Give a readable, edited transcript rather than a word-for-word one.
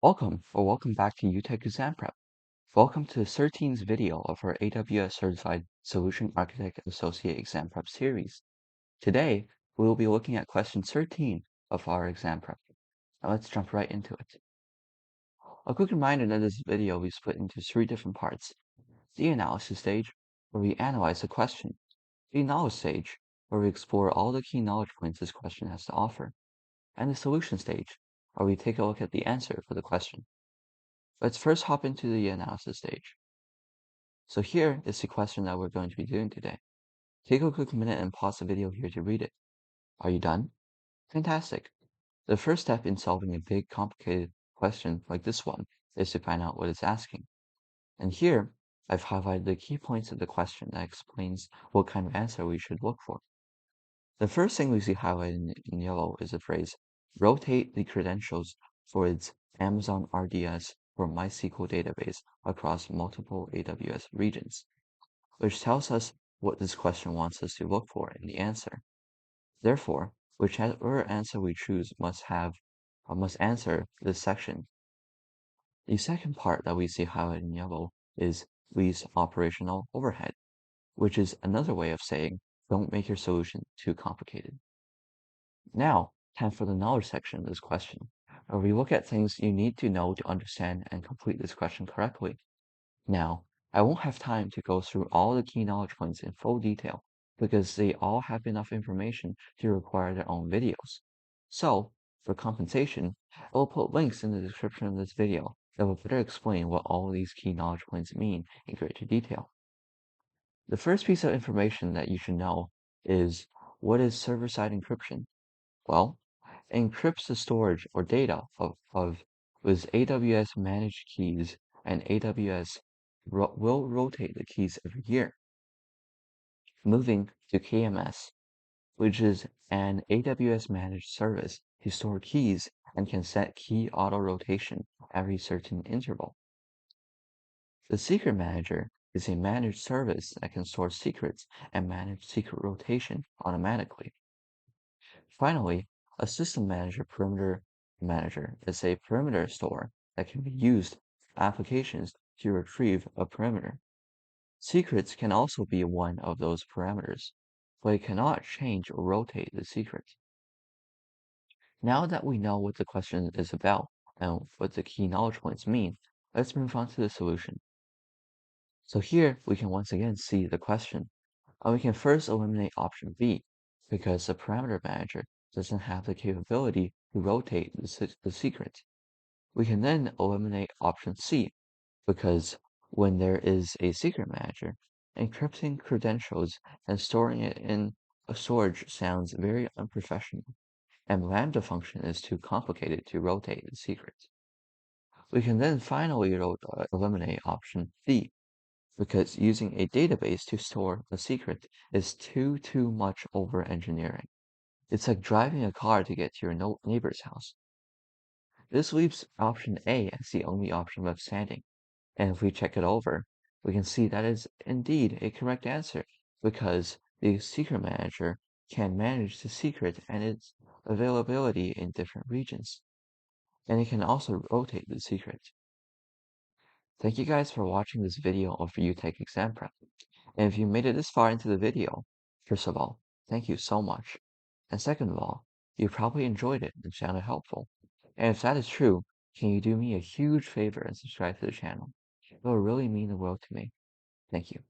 Welcome back to UTech Exam Prep. Welcome to the 13th video of our AWS Certified Solution Architect Associate Exam Prep series. Today, we will be looking at question 13 of our exam prep. Now let's jump right into it. A quick reminder that this video will be split into three different parts. The analysis stage, where we analyze the question. The knowledge stage, where we explore all the key knowledge points this question has to offer. And the solution stage, where we take a look at the answer for the question. Let's first hop into the analysis stage. So here is the question that we're going to be doing today. Take a quick minute and pause the video here to read it. Are you done? Fantastic. The first step in solving a big, complicated question like this one is to find out what it's asking. And here, I've highlighted the key points of the question that explains what kind of answer we should look for. The first thing we see highlighted in yellow is the phrase, rotate the credentials for its Amazon RDS or MySQL database across multiple AWS regions, which tells us what this question wants us to look for in the answer. Therefore, whichever answer we choose must answer this section. The second part that we see highlighted in yellow is least operational overhead, which is another way of saying don't make your solution too complicated. Now, time for the knowledge section of this question, where we look at things you need to know to understand and complete this question correctly. Now, I won't have time to go through all the key knowledge points in full detail because they all have enough information to require their own videos. So, for compensation, I will put links in the description of this video that will better explain what all of these key knowledge points mean in greater detail. The first piece of information that you should know is what is server-side encryption? Well, it encrypts the storage or data of with AWS managed keys, and AWS will rotate the keys every year. Moving to KMS, which is an AWS managed service to store keys and can set key auto rotation every certain interval. The Secret Manager is a managed service that can store secrets and manage secret rotation automatically. Finally, a System Manager Perimeter Manager is a perimeter store that can be used applications to retrieve a perimeter. Secrets can also be one of those parameters, but it cannot change or rotate the secret. Now that we know what the question is about and what the key knowledge points mean, let's move on to the solution. So here we can once again see the question, and we can first eliminate option B, because the parameter manager doesn't have the capability to rotate the secret. We can then eliminate option C, because when there is a secret manager, encrypting credentials and storing it in a storage sounds very unprofessional, and Lambda function is too complicated to rotate the secret. We can then finally eliminate option D, because using a database to store a secret is too much over engineering. It's like driving a car to get to your neighbor's house. This leaves option A as the only option left standing. And if we check it over, we can see that is indeed a correct answer because the secret manager can manage the secret and its availability in different regions. And it can also rotate the secret. Thank you guys for watching this video of UTech Exam Prep. And if you made it this far into the video, first of all, thank you so much. And second of all, you probably enjoyed it and found it helpful. And if that is true, can you do me a huge favor and subscribe to the channel? It will really mean the world to me. Thank you.